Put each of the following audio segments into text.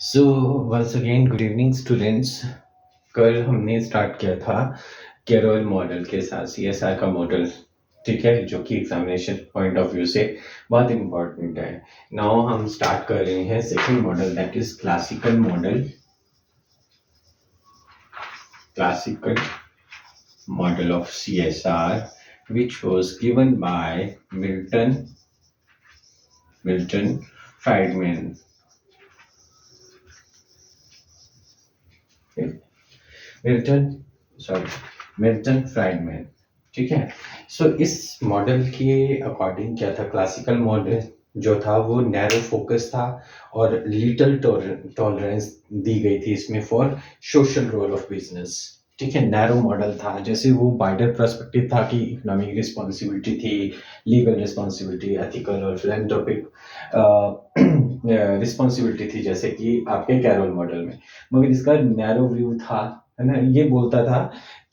सो once again good evening students. कल हमने start किया था कैरोल मॉडल के साथ सीएसआर का मॉडल। ठीक है, जो कि एग्जामिनेशन पॉइंट ऑफ व्यू से बहुत इंपॉर्टेंट है। नाउ हम स्टार्ट कर रहे हैं second model, that is classical model. Classical model of CSR which was given by Milton Friedman. Milton Milton Friedman. ठीक है। सो इस मॉडल के अकॉर्डिंग क्या था, क्लासिकल मॉडल जो था वो नैरो फोकस था और लिटिल टॉलरेंस दी गई थी इसमें for social role of business. ठीक है, नैरो मॉडल था, जैसे वो वाइडर पर्सपेक्टिव था कि इकोनॉमिक रिस्पॉन्सिबिलिटी थी, लीगल रिस्पॉन्सिबिलिटी, एथिकल और फिलैंथ्रोपिक रिस्पॉन्सिबिलिटी थी, जैसे कि आपके कैरोल मॉडल में। मगर इसका नैरो व्यू था, है ना। ये बोलता था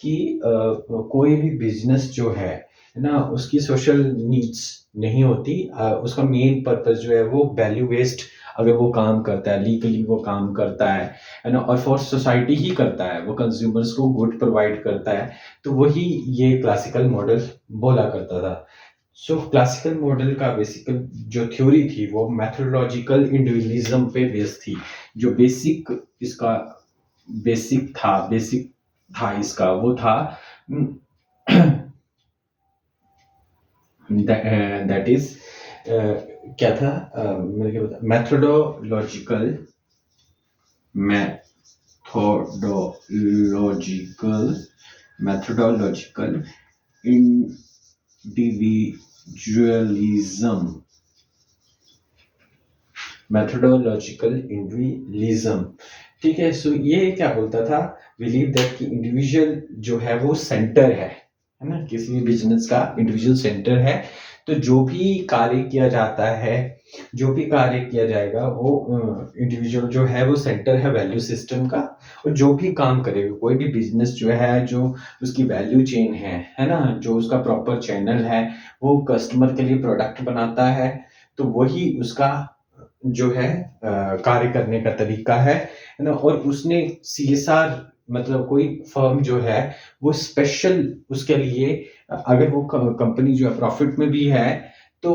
कि कोई भी बिजनेस जो है ना, उसकी सोशल नीड्स नहीं होती। उसका मेन पर्पस जो है वो वैल्यू बेस्ड, अगर वो काम करता है लीगली, वो काम करता है ना, और फॉर सोसाइटी ही करता है, वो कंज्यूमर्स को गुड प्रोवाइड करता है, तो वही ये क्लासिकल मॉडल बोला करता था। सो क्लासिकल मॉडल का बेसिकल जो थ्योरी थी वो मैथोडोलॉजिकल इंडिविजुअलिज्म पे बेस्ड थी। जो बेसिक था इसका, वो था दैट इज क्या था, मेरे को बता, मैथोडोलॉजिकल इंडिविजुअलिज्म। ठीक है। सो ये क्या बोलता था, बिलीव दैट कि इंडिविजुअल जो है वो सेंटर है ना, किसी भी बिजनेस का इंडिविजुअल सेंटर है। तो जो भी कार्य किया जाता है, जो भी कार्य किया जाएगा, वो इंडिविजुअल जो है वो सेंटर है वैल्यू सिस्टम का। और जो भी काम करेगा, कोई भी बिजनेस जो है, जो उसकी वैल्यू चेन है ना, जो उसका प्रॉपर चैनल है, वो कस्टमर के लिए प्रोडक्ट बनाता है, तो वही उसका जो है कार्य करने का तरीका है ना। और उसने सीएसआर, मतलब कोई फर्म जो है वो स्पेशल उसके लिए, अगर वो कंपनी जो है प्रॉफिट में भी है, तो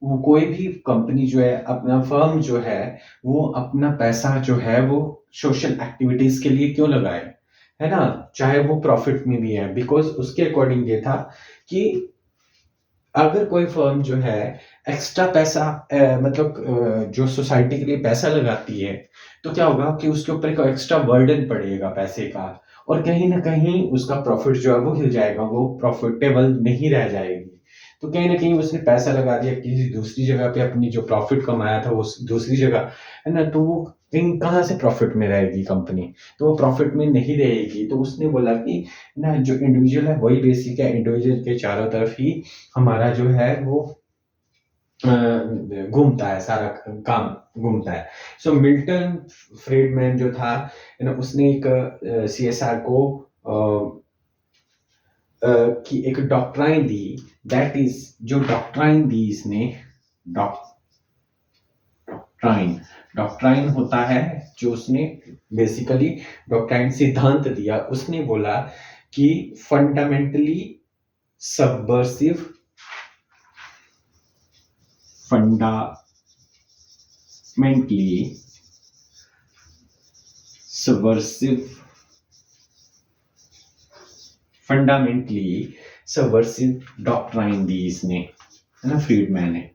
वो कोई भी कंपनी जो है, अपना फर्म जो है, वो अपना पैसा जो है वो सोशल एक्टिविटीज के लिए क्यों लगाए, है ना, चाहे वो प्रॉफिट में भी है। बिकॉज उसके अकॉर्डिंग ये था कि अगर कोई फर्म जो है एक्स्ट्रा पैसा, मतलब जो सोसाइटी के लिए पैसा लगाती है, तो क्या होगा कि उसके ऊपर एक एक्स्ट्रा बर्डन पड़ेगा पैसे का, और कहीं ना कहीं उसका प्रॉफिट जो है वो हिल जाएगा, वो प्रॉफिटेबल नहीं रह जाएगी। तो कहीं ना कहीं उसने पैसा लगा दिया किसी दूसरी जगह पे, अपनी जो प्रॉफिट कमाया था वो दूसरी जगह, है ना, तो वो कहाँ से प्रॉफिट में रहेगी कंपनी, तो वो प्रॉफिट में नहीं रहेगी। तो उसने बोला कि ना, जो इंडिविजुअल है वही बेसिक है, इंडिविजुअल के चारों तरफ ही हमारा जो है वो घूमता है, सारा काम घूमता है। सो मिल्टन फ्रीडमैन जो था, ना, उसने एक सीएसआर को की एक डॉक्ट्राइन दी, दैट इज, जो डॉक्ट्राइन दी इसने, डॉक्ट्राइन डॉक्ट्राइन होता है जो उसने बेसिकली डॉक्ट्राइन सिद्धांत दिया। उसने बोला कि fundamentally subversive fundamentally subversive doctrine दी इसने, है ना, फ्रीडमैन ने।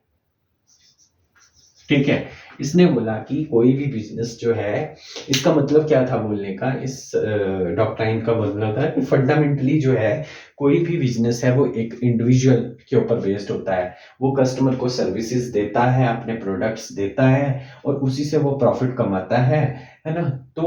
ठीक है। इसने बोला कि कोई भी बिजनेस जो है, इसका मतलब क्या था बोलने का, इस डॉक्ट्राइन का मतलब था कि फंडामेंटली जो है कोई भी बिजनेस है वो एक इंडिविजुअल के ऊपर बेस्ड होता है। वो कस्टमर को सर्विसेज देता है, अपने प्रोडक्ट्स देता है, और उसी से वो प्रॉफिट कमाता है ना। तो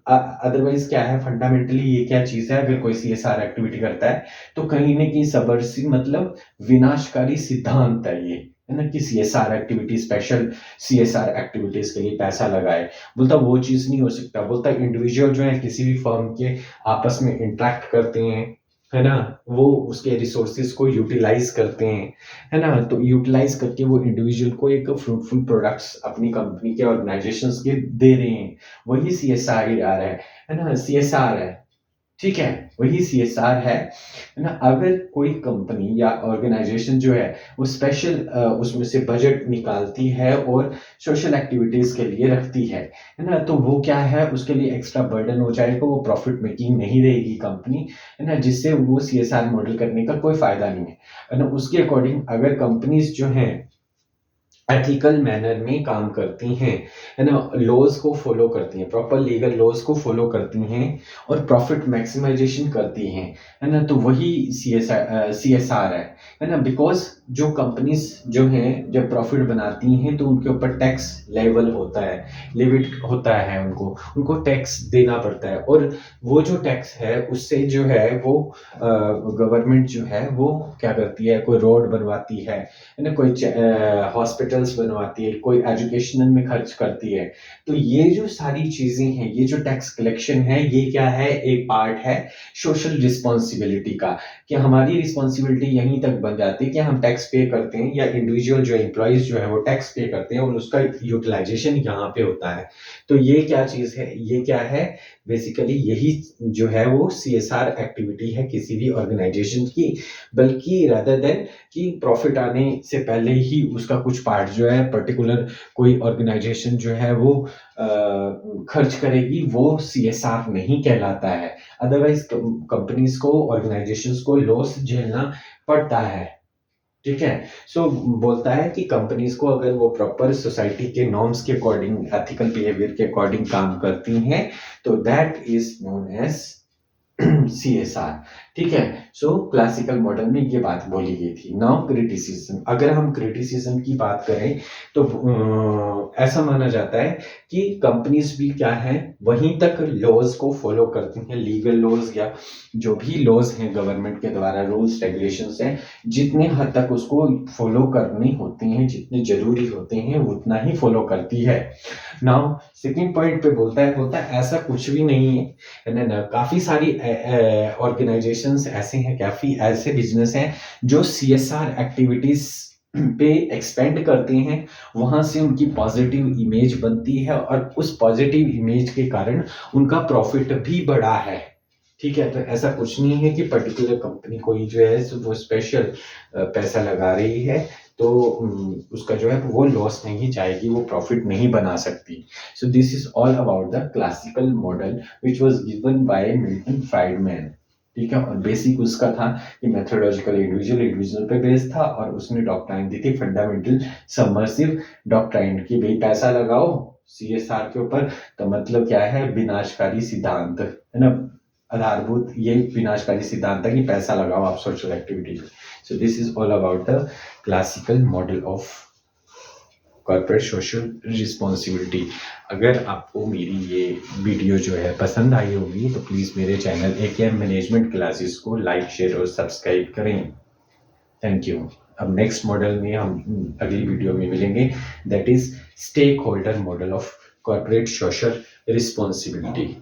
अदरवाइज क्या है, फंडामेंटली ये क्या चीज है, अगर कोई सीएसआर एक्टिविटी करता है, तो कहीं ना कहीं सबवर्सिव मतलब विनाशकारी सिद्धांत है ये, है ना, कि CSR activity, special CSR activities के लिए पैसा लगाए। बोलता वो चीज नहीं हो सकता। बोलता इंडिविजुअल जो है किसी भी फर्म के आपस में इंटरेक्ट करते हैं, है ना? वो उसके रिसोर्सेज़ को यूटिलाइज़ करते हैं, है ना? तो यूटिलाइज़ करके वो इंडिविजुअल को एक फ्रूटफुल प्रोडक्ट्स अपनी कंपनी के ऑर्गेनाइज़ेशंस के दे रहे हैं। वही सीएसआईआर है ना? सीएसआर है। ठीक है, वही सीएसआर है ना? अगर कोई कंपनी या ऑर्गेनाइज़ेशन जो है, वो स्पेशल उसमें से बजट निकालती है और सोशल एक्टिविटीज़ के लिए रखती है ना? तो वो क्या है, उसके लिए एक्स्ट्रा बर्डन हो जाएगा, वो प्रॉफिट मेकिंग नहीं रहेगी कंपनी, है ना? जिससे वो सीएसआर मॉडल करने का कोई फ़ायदा नहीं है ना? उसके अकॉर्डिंग अगर कंपनीज़ जो हैं एथिकल मैनर में काम करती हैं, है ना? लॉज़ को फ़ॉलो करती हैं, प्रॉपर लीगल लॉज़ को फ़ॉलो करती हैं और प्रॉफ़िट मैक्सिमाइज़ेशन करती हैं, है ना? तो वही सीएसआर है ना? बिकॉज़ जो कंपनीज़ जो हैं, जब प्रॉफ़िट बनाती हैं, तो उनके ऊपर टैक्स लेवल होता है, लिमिट होता है उनको टैक्स देना पड़ता है और वो जो टैक्स है, उससे जो है वो गवर्नमेंट जो है, वो क्या करती है, कोई रोड बनवाती है ना? कोई हॉस्पिटल्स बनवाती है, कोई एजुकेशनल में खर्च करती है। तो ये जो सारी चीज़ें हैं, ये जो टैक्स कलेक्शन है, ये क्या है, एक पार्ट है सोशल रिस्पॉन्सिबिलिटी का, कि हमारी रिस्पॉन्सिबिलिटी यहीं तक बन जाती है कि हम टैक्स पे करते हैं या इंडिविजुअल जो एम्प्लॉइज़ जो है वो टैक्स पे करते हैं और उसका यूटिलाइज़ेशन यहाँ पे होता है। तो ये क्या चीज़ है, ये क्या है, बेसिकली यही जो है वो सीएसआर एक्टिविटी है किसी भी ऑर्गेनाइज़ेशन की, बल्कि रादर देन कि प्रॉफिट आने से पहले ही उसका कुछ पार्ट जो है पर्टिकुलर कोई ऑर्गेनाइजेशन जो है वो खर्च करेगी, वो सीएसआर नहीं कहलाता है। अदरवाइज कंपनीज को, ऑर्गेनाइजेशंस को लॉस झेलना पड़ता है। ठीक है? सो बोलता है कि कंपनीज को अगर वो प्रॉपर सोसाइटी के नॉर्म्स के अकॉर्डिंग, एथिकल बिहेवियर के अकॉर्डिंग काम करती हैं, तो that is known as CSR. ठीक है? सो क्लासिकल मॉडल में ये बात बोली गई थी। नाउ क्रिटिसिज्म, अगर हम क्रिटिसिज्म की बात करें तो ऐसा माना जाता है कि कंपनीज भी क्या है, वहीं तक लॉज को फॉलो करती हैं, लीगल लॉज या जो भी लॉज हैं गवर्नमेंट के द्वारा, रूल्स रेगुलेशंस हैं, जितने हद तक उसको फॉलो करने होते हैं, जितने जरूरी होते हैं, उतना ही फॉलो करती है। नाउ सेकंड पॉइंट पे बोलता है ऐसा कुछ भी नहीं है ना? काफी सारी ऑर्गेनाइजेशंस ऐसे हैं, काफी ऐसे बिजनेस हैं जो सीएसआर एक्टिविटीज पे एक्सपेंड करते हैं, वहां से उनकी पॉजिटिव इमेज बनती है और उस पॉजिटिव इमेज के कारण उनका प्रॉफिट भी बढ़ा है। ठीक है? तो ऐसा कुछ नहीं है कि पर्टिकुलर कंपनी कोई जो है वो स्पेशल पैसा लगा रही है तो उसका जो है वो लॉस नहीं जाएगी, वो प्रॉफिट नहीं बना सकती। So this is all about the classical model which was given by Milton Friedman. ठीक है? और बेसिक उसका था कि मेथोडोलॉजिकल इंडिविजुअल पे बेस्ड था और उसने डॉक्ट्राइन दी थी फंडामेंटल सबमर्सिव डॉक्ट्राइन की, भाई पैसा लगाओ सीएसआर के ऊपर, तो मतलब क्या है, विनाशकारी सिद्धांत, है ना? आधारभूत ये विनाशकारी सिद्धांत है कि पैसा लगाओ आप सोशल एक्टिविटी में। So this is all about the classical model of corporate social responsibility. अगर आपको मेरी ये वीडियो जो है पसंद आई होगी तो प्लीज़ मेरे चैनल AKM मैनेजमेंट क्लासेस को लाइक, शेयर और सब्सक्राइब करें। Thank you. अब नेक्स्ट मॉडल में हम अगली वीडियो में मिलेंगे, that is stakeholder model of corporate social responsibility.